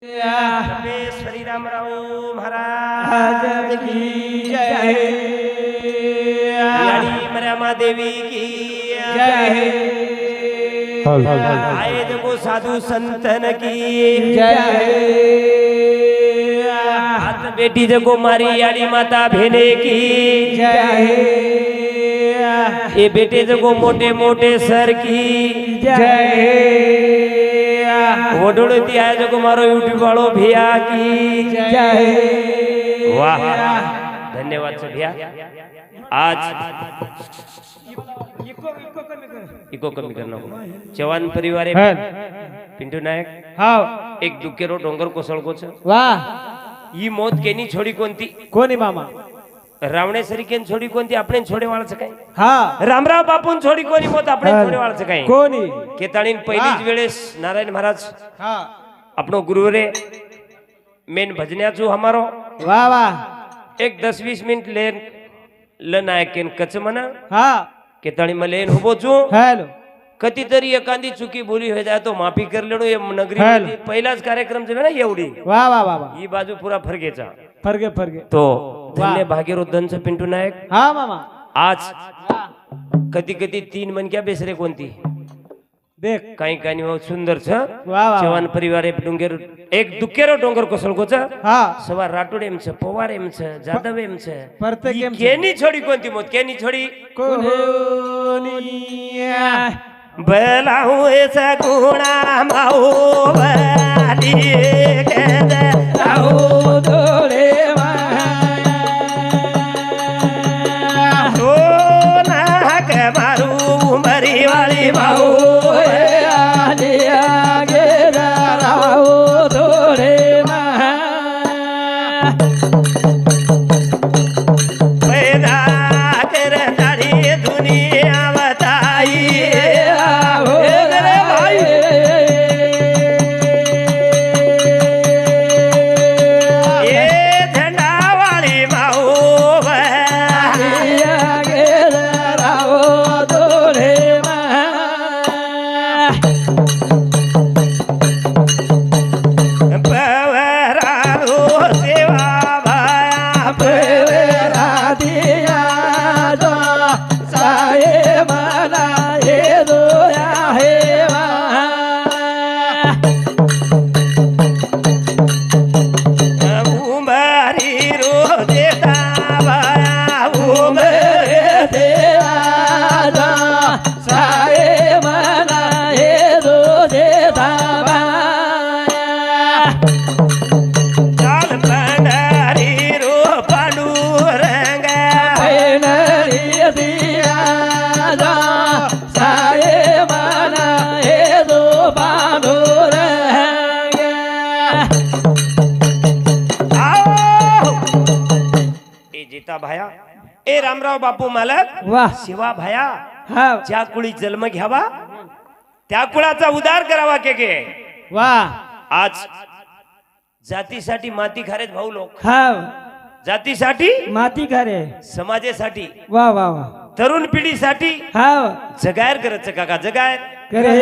श्री रामराव महाराज की जय। मर्यामा देवी की जय। आए देखो साधु संतन की जय। हाथ बेटी देखो मारी याड़ी माता भेने की जय। ये बेटे देखो मोटे मोटे सर की जय। वडोळती आहे जो मारो यूट्यूब वालों भैया की जय। वाह धन्यवाद से भैया। आज इको कमी करना चव्हाण परिवार पिंटू नायक हाँ एक दुखेरो डोंगर कोसळको छ। वाह ही मौत केनी छोडी कोणती कोणी मामा रावणेश्वरी केन छोडी कोणती आपण छोडे वाळच काय हाँ रामराव बापून छोडी कोणी मौत आपण छोडे वाळच काय कोणी केताळीन पहिलीच वेळेस नारायण महाराज हाँ अपनो गुरु रे मेन भजन्याचो हमारो वाह वाह एक 10-20 मिनिट लेन लनायक केन कच म्हणा हाँ केताळी मलेन उभो छु हेलो कधीतरी एखादी चुकी बोली हो जाए तो माफी कर लेणो ये नगरी मध्ये पहिलाच कार्यक्रम जे ना एवढी वाह वाह वाह वाह ही बाजू पुरा फरकेचा फरगे फरगे तो धन्य भागीरथनच पिंटू नायक हाँ मामा आज कधी कधी 3 मनक्या बेसरे कोणती देख काही काही सुंदर छ वाह वाह चव्हाण परिवार एक दुखेरो डोंगर कोसळको छ हाँ सवा राठोड एम छ पवार एम छ जाधव एम छ प्रत्येक एम छ. केनी छोडी कोणती मत केनी छोडी कोणी बलाऊ ऐसा गुणा माऊ बली के आओ दोरे तो ना के मारू मरी वाली माऊ भाया ए रामराव बापू मालक वाह शिवा भाया हाँ ज्या कुळी जन्म घ्यावा त्या कुळाचा उद्धार करावा के वाह आज जातीसाठी माती खारेत भाऊ लोक हाँ जातीसाठी माती करे समाजासाठी वाह वाह वाह तरुण पिढीसाठी हाँ जगायर करत काका जगायर करे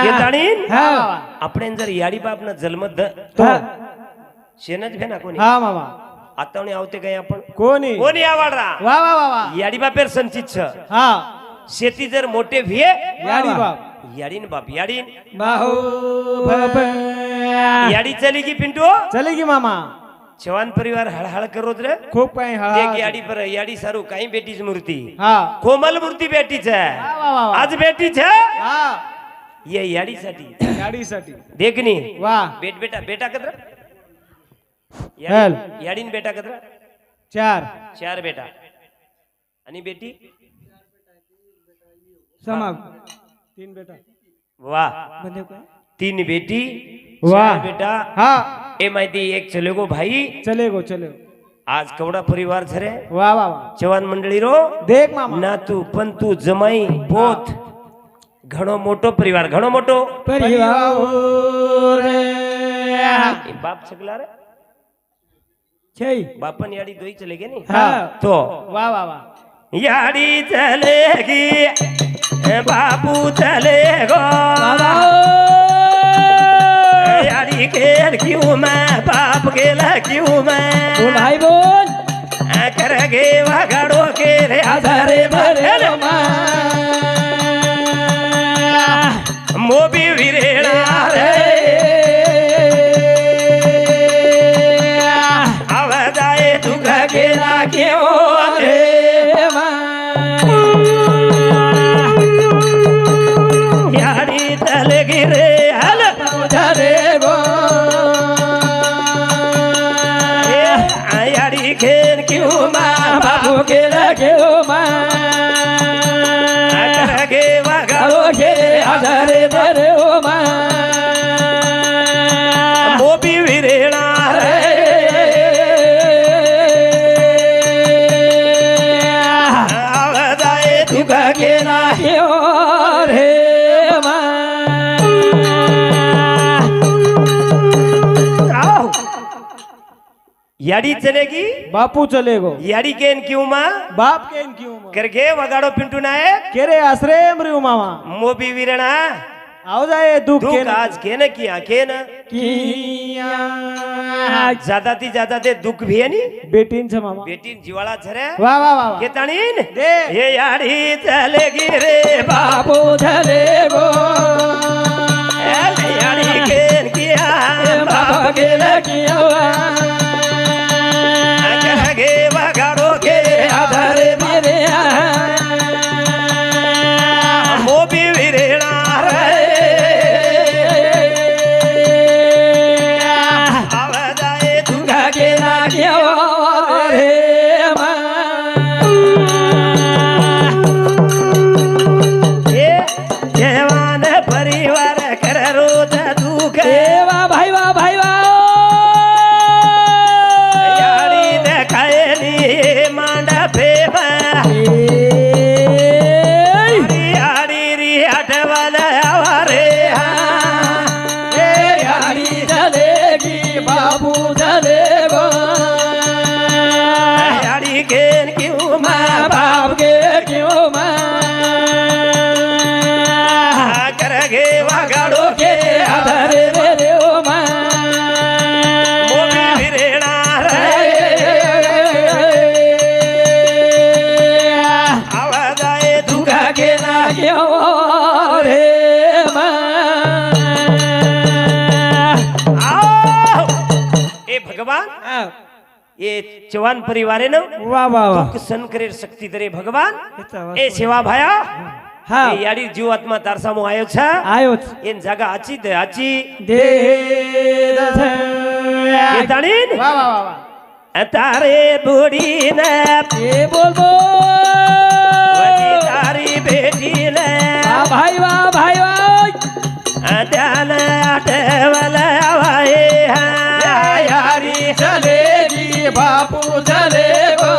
येताणीन हाँ आपण जर याडी बाप न जन्म हाँ शेनच भेना कोणी हाँ मामा आतावणी आवते काय आपण कोणी कोणी आवडरा वाह वाह वाह वाह याडी बापेर संचित छ हाँ शेती जर मोठे भिये याडी बाप याडीन बाप याडीन बाहू बाप याडी चली की पिंटू चलेगी मामा चव्हाण परिवार हळहळ करोत रे खूप काही देख हाँ याडी पर याडी सारू काही बेटीच मूर्ती हाँ कोमल मूर्ती बेटीच वाह वाह वाह आज बेटीच हाँ ये याडीसाठी गाडीसाठी देखनी वाह बेटा बेटा कदरा हेल. याडीन बेटा कदरा 4 बेटा आणि बेटी समाग 3 बेटा वाह बंदे को 3 बेटी वाह 4 बेटा हाँ ए माहिती एक चलेगो भाई चलेगो आज कवडा परिवार झरे वाह वाह वाह चव्हाण मंडळी रो देख मामा नातू पंतू जमाई पोत घणो मोठो परिवार घणो मोठो परिवार ए बाप छगला रे छई बापन याडी दोई चले गे नहीं हाँ तो वाह वाह वाह याडी चलेगी बाबू चलेगो बाबा क्यों मैं बोल भाई बोल कर गे वगाड़ो के रे आधारे भरे मोबी विरेणा रे आवाजाए दुख के क्यों रे यारी तल गिरे हल धरे गो यारी खेन क्यों माँ बाबू के लगे ओ माँ कर गे वगाड़ो ओ के आधारे भरे ओ माँ मोबी विरेणा रे आवाजाए दुख के क्यों रे माँ आओ याडी चलेगी बापू चले गो याडी केन क्यों माँ बाप के क्यों करके वगाड़ो पिंटू नायक के रे आश्रय मृत्यू मामा मोबी विरणा आओ जाए दुख के दुख आज केन किया केन किया ज्यादा ती ज्यादा ते दुख भी है नी बेटीन छ मामा बेटी जिवाळा छरे वाह वाह वाह के ताणीन दे ये याडी चलेगी रे बापू चले गो याडी केन किया बाबा के लगिया करके वगाड़ो के आधारे मेरे मोबी विरणा आवाजाए दुख के लगिया रे माँ ये जवान परिवार कर रोज दुख वाह भाई वाह भाई वाह याडी ने खायली मांडा फेबा याडी री आठवाला आवारे यारी चलेगी बाबू चले गो याडी केन क्यों माँ माँ बाप के क्यों माँ करके वगाड़ो के आधारे मेरे ओ माँ मोबी विरणा आवाजाए दुख के क्यों रे माँ आओ ए भगवान ये चव्हाण परिवार ना वाह वाह वाह दुःख सहन करेल शक्ती दरे भगवान ए सेवा भाया હા એ યાડી જીવાત્મા તાર સામો આયો છે આયો છે એન જાગા આચી દે આચી દે કે તાણીન વાહ વાહ વાહ તારે બુડીને એ બોલ વજી બોલ તારી બેટીને વાહ ભાઈ વાહ ધ્યાન આટવલ આવાએ यारी चलेगी बापू चले गो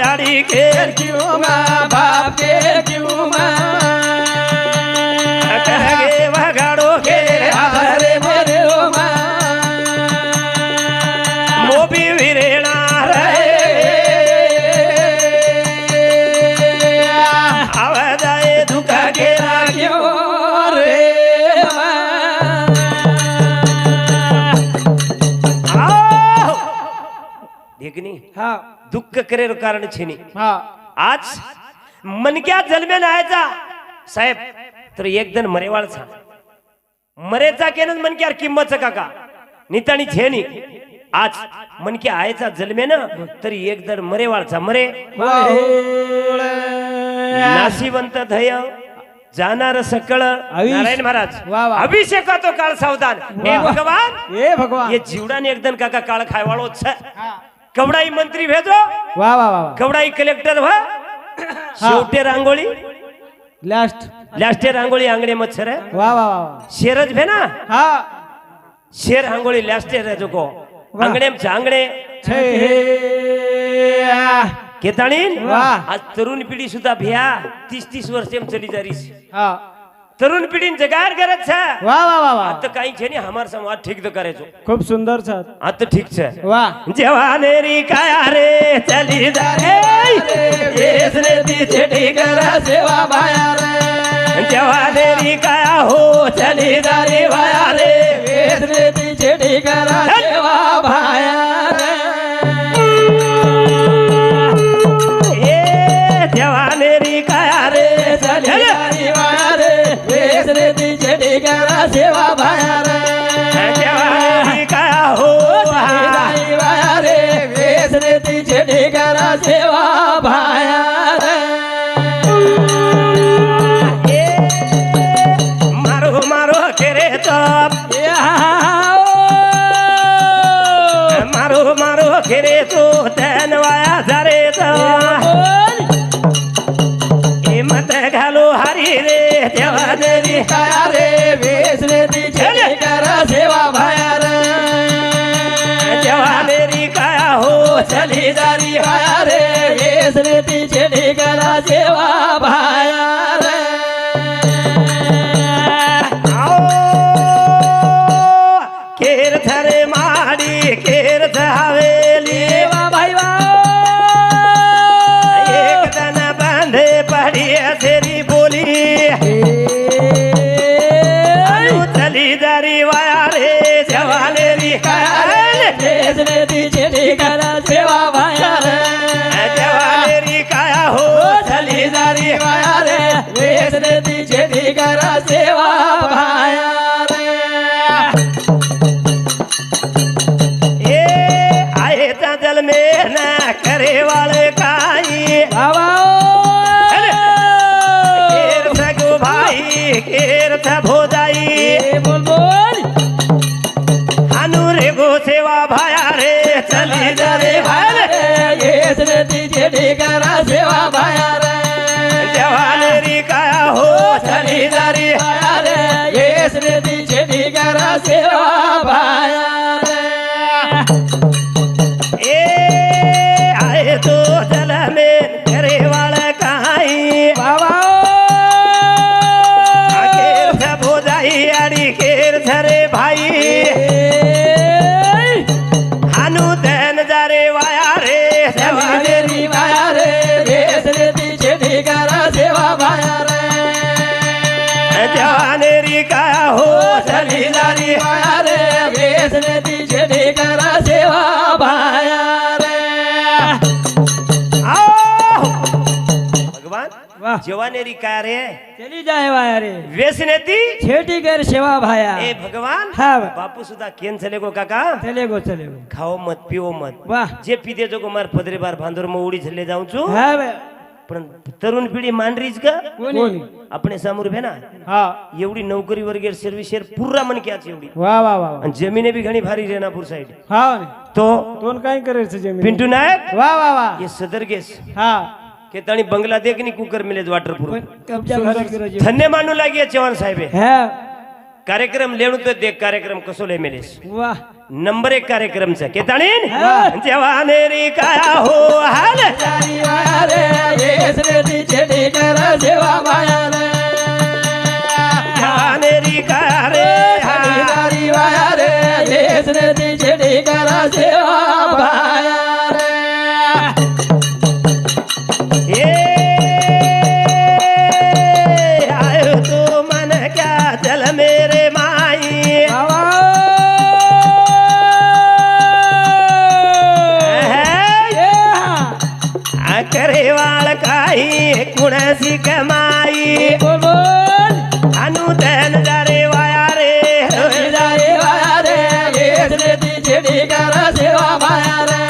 યાડી કે क्यों माँ बाप के क्यों माँ કરગે વગાડો કે आधारे मेरे ओ माँ મોબી વિરેણા રે આવાજાએ દુઃખ કે क्यों रे माँ आओ देखनी हाँ दुःख करे कारण छेनी हाँ आज मनक्या जन्मेन आयचा साहेब तर एकदन मरेवाळचा मरेचा केनच मनक्यार किंमत काका निताणी छेनी आज मनक्या आयचा जन्मेन तरी एकदन मरेवाळचा मरे नाशिवंत धय जाणार सकळ आयुष. नारायण महाराज वा वा. अभिषेकातो काळ सावधान हे वा. भगवान ए भगवान ये जीवडाने एकदन काका काळ खायवाळो छ हाँ. कवडाई मंत्री भेजो वाह वाह वाह कवडाई कलेक्टर व्हा शेवटे रांगोळी लास्ट लास्टे रांगोळी आंगणे मच्छर है वाह वाह वाह शेरज भे ना हाँ शेर आंगोळी लास्टे रे जोको वाह. आंगणे आंगणे छे केताणीन वाह. आज तरुण पिढी सुद्धा भ्या 30-30 वर्ष एम चली जारीस हाँ तरुण पिढीन जगार गरज છે वाह वाह वाह वाह આ તો કઈ છે ને હમાર સંવાદ ઠીક તો કરે છો खूब सुंदर छ આ તો ઠીક છે वाह જવાનેરી કાયા રે ચલી જા રે દેશને દીધે ઠીકરા સેવા ભાયા રે જવાનેરી કાયા હો ચલી જા રે ભાયા રે वेद रे पीछे ढीकरा करा सेवा भाया रे जवानेरी काय हो चली भाया रे वेसनेती छेडी करा सेवा भाया रे मारो मारो केरे तो मारो मारो केरे तो तनवाया जरे तो मत घालो हरी रे जवानेरी काया रे वेसनेती छेडी करा सेवा भाया रे जवानेरी काय हो चली दारी भाया रे वेसनेती छेडी करा सेवा भाया रे आओ केर थरे माडी केर हवेली सेवा भाई एक दन बांधे पड़ी तेरी बोली चली दारी वाया रे जवानेरी वेसनेती छेडी करा सेवा भाया रे जवानेरी काया हो चली दारी भाया रे वेसनेती छेडी करा सेवा भाया रे ए आए जल में न करे वाले काई बाबा केर सगो भाई केर था भोजाई बोल बोल हानू रे गो सेवा भाया रे चली दारी भाया रे वेसनेती छेडी करा सेवा भाया रे जवानेरी काया हो चली दारी भाया रे वेसनेती छेडी करा सेवा भाया रे ए आए तो जल में करे वाला काई बाबा केर था भोजाई आड़ी केर थरे भाई हानू देन जारे वाया रे जवानेरी भाया रे वेसनेती छेडी करा सेवा भाया रे जवानेरी काया हो चली दारी भाया रे वेसनेती छेडी करा सेवा भाया रे आओ भगवान वाह जवानेरी काय रे चली जाए भाया रे व्यसनेती छेडी कर सेवा भाया ए भगवान हाँ बापू सुद्धा केन चले गो काका चलेगो चलेगो खाओ मत पिओ मत वाह जे पीते जो मार पदरे बार भांदर में उड़ी झले जाऊं छू हाँ बे पण तरुण पिढी मांडरीच का कोणी अपने समोर भे ना हाँ एवढी नोकरी वर्गेर सर्विसेर पूरा मन क्याच एवढी वाह वाह वाह आणि जमिने बी घणी भारी रेणापूर साइड हाँ तो दोन काय करायचं जमीन पिंटू नायक वाह वाह वाह ये सदर गेस हाँ के ताणी बंगला देख नी कुकर मिले वाटरपूर कब्जा करायचं धन्य मानू लागिए चव्हाण साहेब है कार्यक्रम लेणू तो देख कार्यक्रम कसो ले मेलेस वाह नंबर 1 कार्यक्रम चा के ताणीन हाँ. जवानेरी काया हो हाल जारी भाया रे वेसनेती छेडी करा सेवा भाया रे जवानेरी काया रे चली दारी भाया रे वेसनेती छेडी करा सेवा भाया रे ए आयो तो मन क्या चल मेरे माई बाबा ये हाँ करे वाल काही कुणाची कमाई बोल बोल अनुदान जारे वाया रे चली दारी भाया रे वेसनेती छेडी करा सेवा भाया रे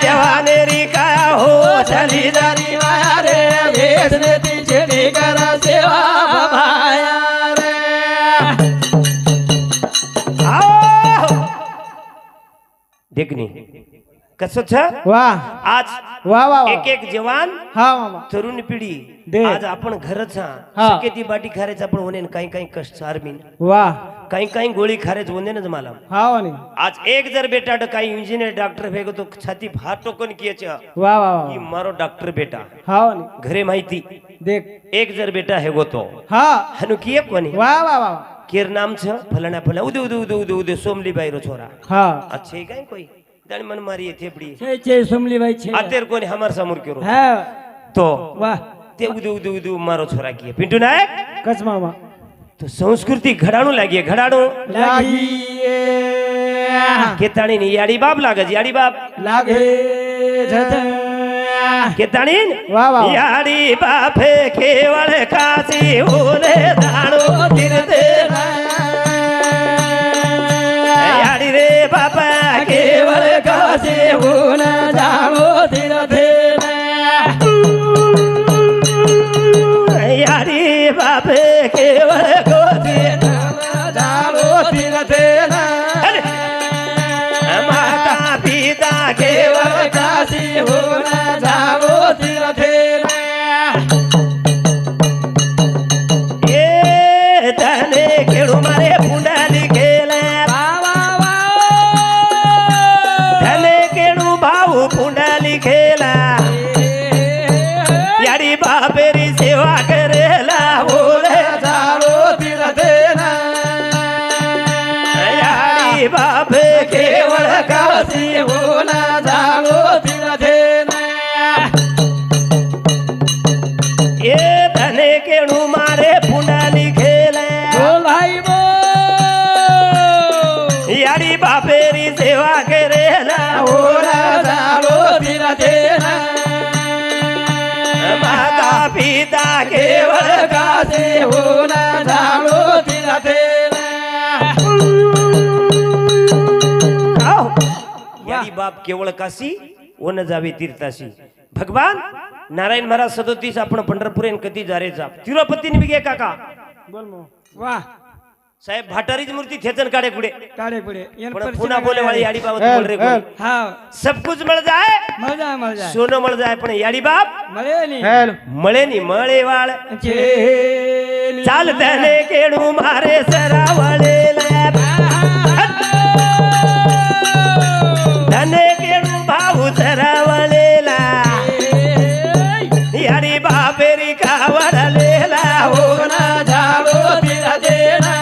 जवानेरी काया हो चली दारी भाया रे वेसनेती छेडी करा सेवा भाया रे आओ देखनी कसं छ वाह आज वाह वाह एक एक जवान हाँ मामा तरुण पिढी दे. आज आपण घरच हा. सकेती बाटी खारेच आपण होणे काही काही कष्ट आर्मीन वाह काही काही गोळी खारेच होणे ना मला हाँ वानी आज एक जर बेटा काही इंजिनियर डॉक्टर भेगो तो छाती भात टोकन कियच वाह वाह की वाह मारो डॉक्टर बेटा हाँ वानी घरे माहिती देख एक जर बेटा हे गोतो हाँ हनु किये कोणी वाह वाह वाह केर नाम छ फलाना फला उदे उदे उदे उदे उदे सोमली बाईरो छोरा हाँ अच्छे काय कोई दाणी मन मारी थेपडी छे सुमली भाई छे अतेर कोणी हमार समोर केरो हाँ तो वाह ते उदे उदे उदे मारो छोरा किये पिंटू नायक कच मामा तो संस्कृती घडाणू लागिये घडाणू लागी केताणी नि याडी बाप लागज याडी बाप लागे झट केताणी वाह वाह याडी बापे केवळ कासी ओले दाणो तीर केणू मारे पुंडली खेला धने केणू भाऊ पुंडली खेला याडी बापेरी सेवा करेला बोले झालो तीर्थेना याडी बापे केवळ काशी बोला झालो तीर्थेना ये धने केणू मारे पुंडली खेला बोल भाई बोल याडी बापेरी सेवा करेला बोला झालो तीर्थेना माता पिता केवळ काशी बोला झालो तीर्थेना याडी बाप केवळ काशी वन जावे तीर्थाशी भगवान नारायण महाराज 37 आपण पंढरपूर कधी जारे जा तिरुपती निघे काका बोल मो वाह साहेब भाटारीच मूर्ति थेचन काढे पुढे काढे पुढे पण पुन्हा बोले वाली याडी बाबत बोल रे कोई हाँ सब कुछ मिल जाए मजा सोनं मिल जाए पण याडी बाप मळे नहीं मळे नी मळे वाळ चेली चाल धने केणू मारे सरावळेला धने केणू भाऊ सरावळेला याडी बापेरी कावडलेला बोला झालो तीर्थेना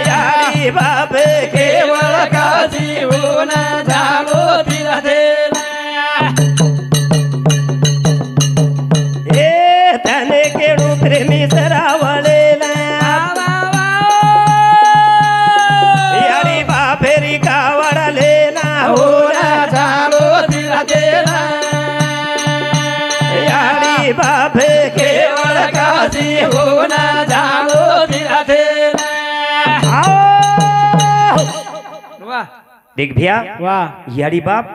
याडी बापे केवळ काशी बोला झालो तीर्थेना हे धने केणू प्रेमी सरावळेला याडी बापेरी कावडलेला बोला झालो तीर्थेना याडी बापे केवळ काशी बोला झालो तीर्थेना वाह देख भैया वाह याडी बाप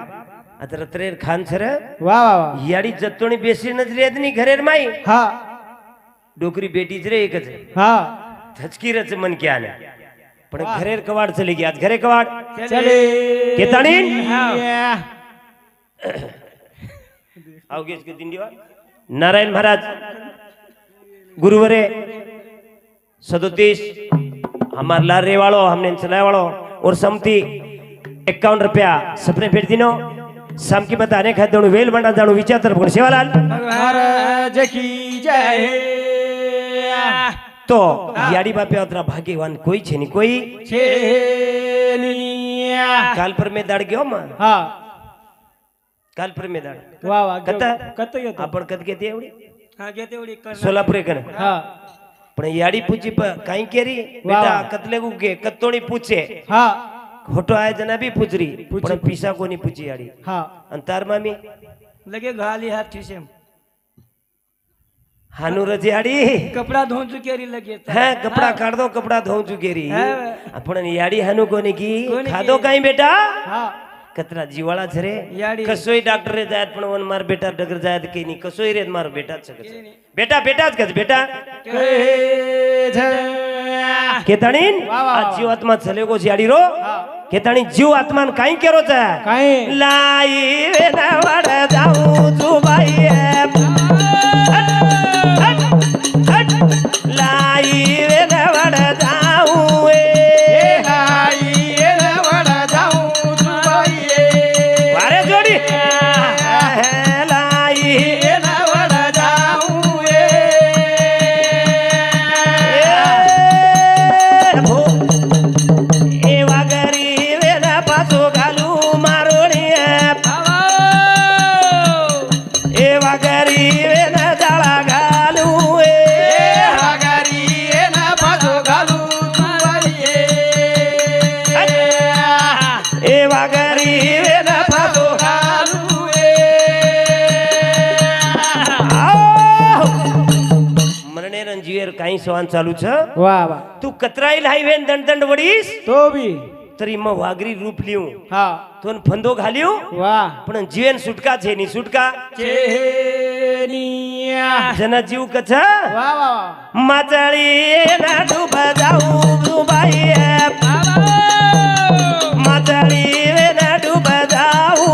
आता रत्रेर खान सर वाह वाह याडी जत्तोणी बेसी नजरी अदनी घरेर माई हा डोकरी बेटीच रे एकच रे हा थचकीरच मन के आने पण घरेर कवाड चली गई आज घरे कवाड चले केताणी हाँ अवगेश के दिन नारायण महाराज गुरुवरे 37 हमार लारे वालों हमने चलाए वालों और समती 51 रुपया सपने फेर दिनो शाम की बताने खाते वेल बना जाणू विचार तरफ सेवालाल महाराज की जय तो याडी बापे अतरा भाग्यवान कोई छे नहीं कोई छेनिया काल पर में दाड़ गयो मा हा काल पर में दाड़ वाह वाह कत घेतो आपण कत घेते एवढी हा घेते एवढी सोलापुरे कन हा पण याडी पूछी काई केरी बेटा कतले गुगे कत्तोणी पूछे हा खोटो आय जना भी पूछरी पण पीसा कोनी पूछी याडी हा अंतार मामी लगे घाली हाथ ठिसे हानू रजियाडी कपड़ा धो चुकेरी लगे है कपड़ा काट दो कपड़ा धो चुकेरी हाँ। आपण याडी हानू कोनी की कोनी खादो की? काई बेटा हा कतरा जीवाळा झरे याडी. कसोई डॉक्टर रे जायत पण वन मार बेटा डगर जायत की नी कसोई रे मार बेटा बेटा बेटाच कस बेटा केताणीन वाह, वाह, आज जीव आत्मा चले गो याडी रो केताणी जीव आत्मान काई केरो चा काई लाई वे ना वड जाऊ जुबाई लाई वे ना वड जाऊ वारे जोडी लाई ए वागरी वे ना पासो घालू मारोणी ए वागरी वे ना जाळा घालू ए वागरी वे ना पासो मरणे रणजीवर काही सवान चालू छ वाह वाह तू कतराई हायवे दंड दंड वडीस तो भी तरी मग वागरी रूप लिऊ हा तो फंदो घाल्यो वाह पण जीवन सुटका छे नी सुटका चेनिया जना जीव कछ वाह वाह माचळी ना डूब जाऊ जुबाई माचळी ना डूब जाऊ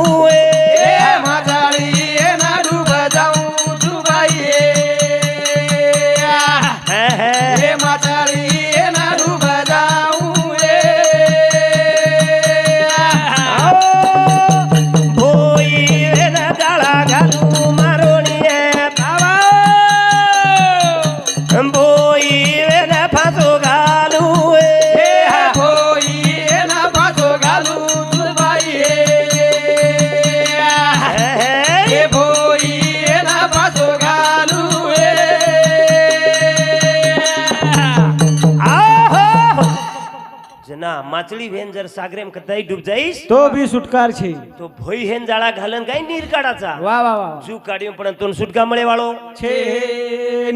जना माचळी भेन जर सागरेम कदाई डूब जाईस तो बी सुटकार છે तो भोई हेन जाळा घालन काय નીર કાઢાचा વાહ વાહ વાહ जीव काढ्यो पण तो सुटका મળે વાળો છે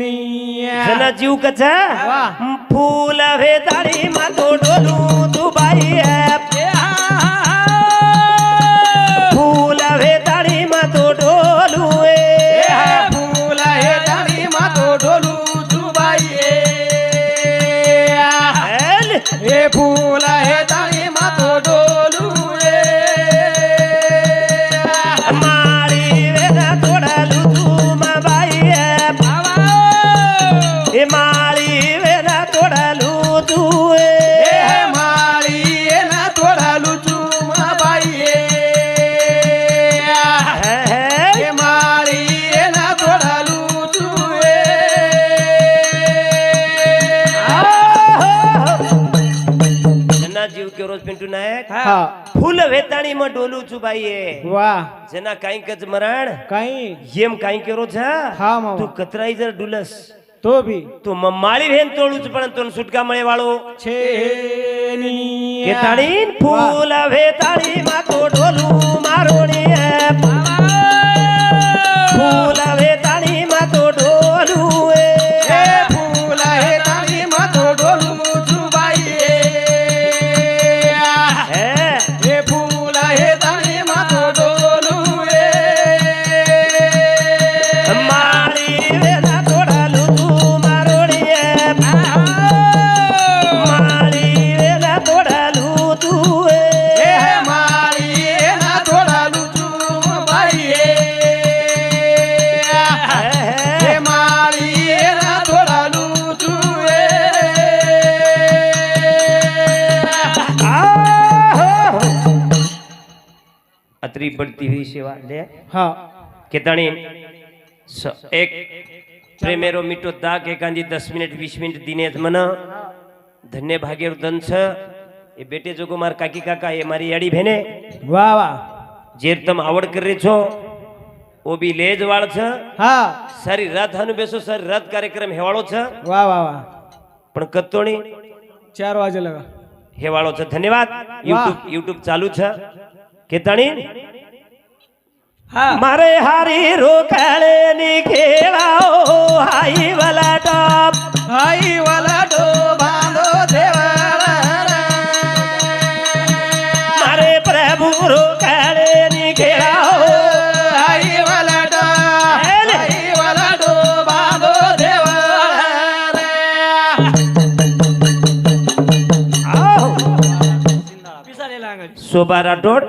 ની जना जीव कचा वाह. फूल वेताळी मातो डोलू तू बाई फूल वेताळी मातो डोलू फूल हे ताळी मातो डोलू जुबाई हे फूल हे ताळी मातो डोलू माळी वेदा तोडालू तू मा बाई हे माळी वेदा तोडालू तू हे माळी ना तोडालू चुमा बाई हे माळी ना तोडालू चुए जना जीव के रोज पिंटू नायक हा फूल वेताळी માં ડોલું છું બાઈ वाह जना કાઈ કજ મરણ काही યેમ કાઈ કેરો છે હા મામા તું કતરાઈ જર ડુલસ तो भी તું માળી વેન તોડું છું પણ તને છૂટકા મળે વાળો છે ની કેતાળીન ફૂલ વેતાળી માં તો ડોલું મારોણી ફૂલ વેતાળી માં તો ડોલું हे फूल हे ताळी मातो डोलू जुबाई હે हे फूल हे ताळी मातो डोलू માળી વેના તોડાલું તું મારોણી માળી વેના તોડાલું તું हे माळी ना तोडालू जुबाई हे माळी ना तोडालू जुए अत्री बढ़ती हुई सेवा ले हा केताणी एक प्रेमेरो मीठो दाग एकांदी 10 मिनिट 20 मिनिट दिनेत मन धन्य भाग्य धन छ ए बेटे जोगो मार काकी काका ये मारी याडी भेने वाह वाह जेर तम आवड करे छो ओ बी लेज वाळ छ हा सारी रात हनु बेसो सारी रात कार्यक्रम हेवाळो छ वाह वाह वाह पण कत्तोणी 4 वाजे लगा हेवाळो छ धन्यवाद YouTube चालू छ केताणी हा मारे हारी रोकाळे नि खेळाओ हाई वाला टॉप हाई वाला डो बांधो देवाला मारे प्रभु रोकाळे नि खेळाओ हाई वाला डो बांधो देवाला आओ पिसाले लागल शोभा राठोड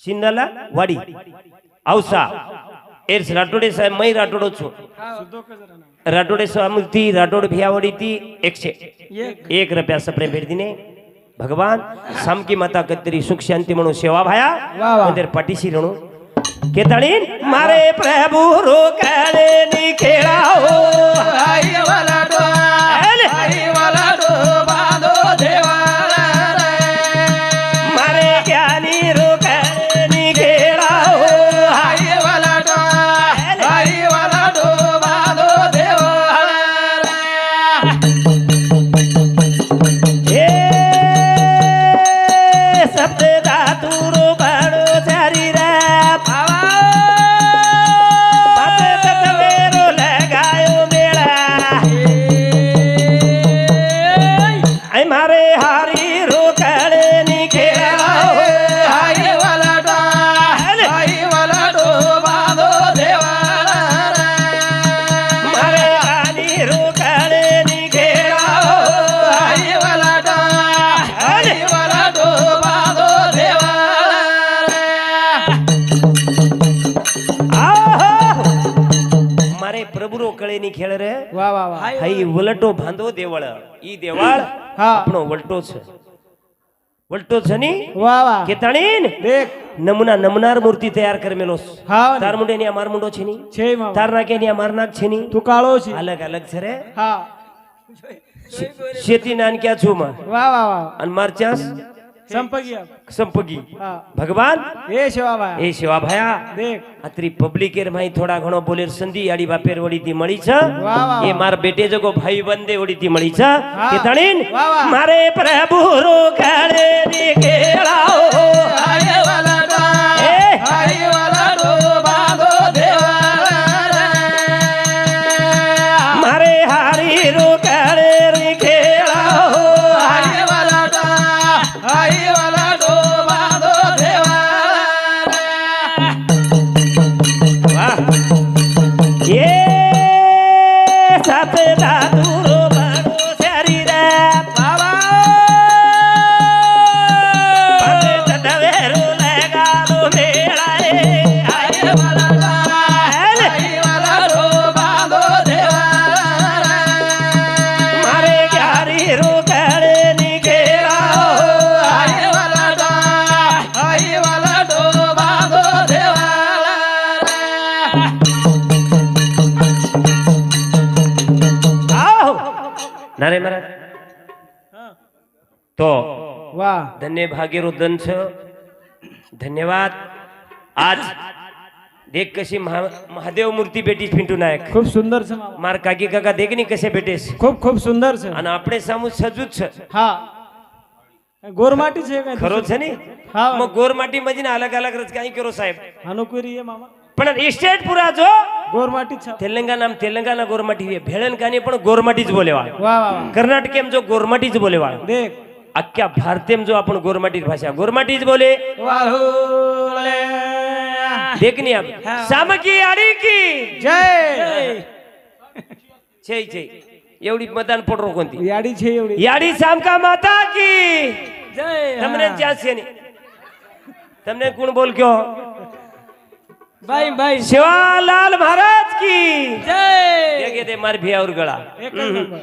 सिंदाला वाडी औसा एर्स राठोडे साहेब मै राठोडो छो राठोडे स्वामुक्ती राठोड भियावडी ती 101 रुपया सप्रे भेट दिने भगवान सामकी माता कत्तरी सुख शांती म्हणून सेवा भाया वाह, वाह. मंदिर पाठीशी रणू केताळीन मारे प्रभु रोकाळे नि खेळाओ हाई वाला डो बांधो देवाला मारे ज्ञानी रोकाळे नि खेळाओ हाई वाला डो बांधो देवाला हे शब्द धातुरो बाळो चारी रा पाते तत्वेरो लगायो मेळा आई मारे हारी रोकाळे नि खेळाओ हाई वाला डो बांधो देवाला मारे राणी रोकाळे नि खेळाओ हाई वाला डो बांधो देवाला आहो मारे प्रभु रोकाळे नि खेळ रे वाह वाह वाह हाई वलटो बांधो देवळ ई देवाळ हा આપણો વલટો છે ની वाह वाह કેતાણીન देख નમૂના નમનાર મૂર્તિ તૈયાર કરમેલો હા તાર મુંડે ની અમાર મુંડો છે ની છે મામા તાર નાકે ની અમાર નાક છે ની तू काळो छी અલગ અલગ છે રે हा શેતી નાનક્યા છું માં वाह वाह वाह અને માર ચાસ संपगी संपगी हाँ भगवान ए शिवा भाई એ સેવા ભયા देख અત્રી પબ્લિકેર માઈ થોડા ઘણો બોલેર સંધી આડી બાપેર વડીથી મળી છે વાહ, વાહ. એ માર બેટે જગો ભાઈ બંદે વડીથી મળી છે હા. કે તણીન વાહ, વાહ. મારે પ્રભુ રો કાળે ની કેળાઓ आगे वाला डो ए. आगे वाला डो बांधो देवारा મારે હારી રો કાળે ની કેળાઓ आगे वाला डो आगे वाला डो बांधो देवारा વાહ એ સાથે દાદુરો બાળો સારી રે बाबा પગે તડવેરો લગાડો મેળાએ आगे वाला डो आगे वाला डो बांधो देवारा મારે ક્યારી રો કાળે ની કેળાઓ आगे वाला डो आगे वाला डो बांधो देवारा આવો નારે મહારાજ તો वाह ધન્ય ભાગ્યરો ધન છે ધન્યવાદ आज देख कशी महादेव मूर्ती भेटी पिंटू नायक खूप सुंदर છે मामा मार काकी काका देख नी कसे भेटेस खूप खूप सुंदर છે અને આપણે સામુ સજુ જ છે हा गोरमाटी છે काय ખરો છે ની હા मग गोरमाटी मध्ये ना अलग अलग रच काही करो साहेब अनुकुरी आहे मामा पण स्टेट पुरा जो गोरमाटी છે तेलंगाना गोरमाटी है भेळन कानी पण गोरमाटी ज बोलेवा वाह वाह कर्नाटकेम जो गोरमाटी ज बोलेवा देख अख्ख्या भारतेम जो आपण गोरमाटी भाषा गोरमाटी ज बोले वाहुले देखनी आप सामकी आडी की जय छे छे एवढी मतदान पडरो कोणती याडी છે एवढी याडी सामका माता की जय તમને ત્યાં છે ની તમને કોણ બોલ કયો बाई बाई शिवालाल महाराज की जय देखे ते मार भिया और गळा एक नंबर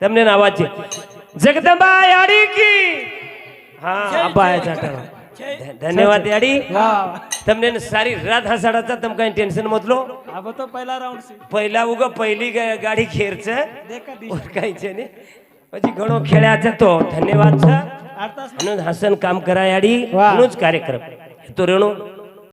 તમને ના અવાજ છે જગદંબા याडी की હા અબાય ચાટવા ધન્યવાદ याडी वाह તમને સારી રાત હસાડાचा તમ કઈ ટેન્શન મત લો अब तो पहिला राउंड છે पहिला ઉગ पहिली ગાડી ખેર છે देखा दी ઓર કઈ છે ને પછી ઘણો ખેડ્યા છે તો ધન્યવાદ છે आरतास અનુ હાસન કામ કરાય याडी વાહ. અનુજ કાર્યક્રમ તો રેણુ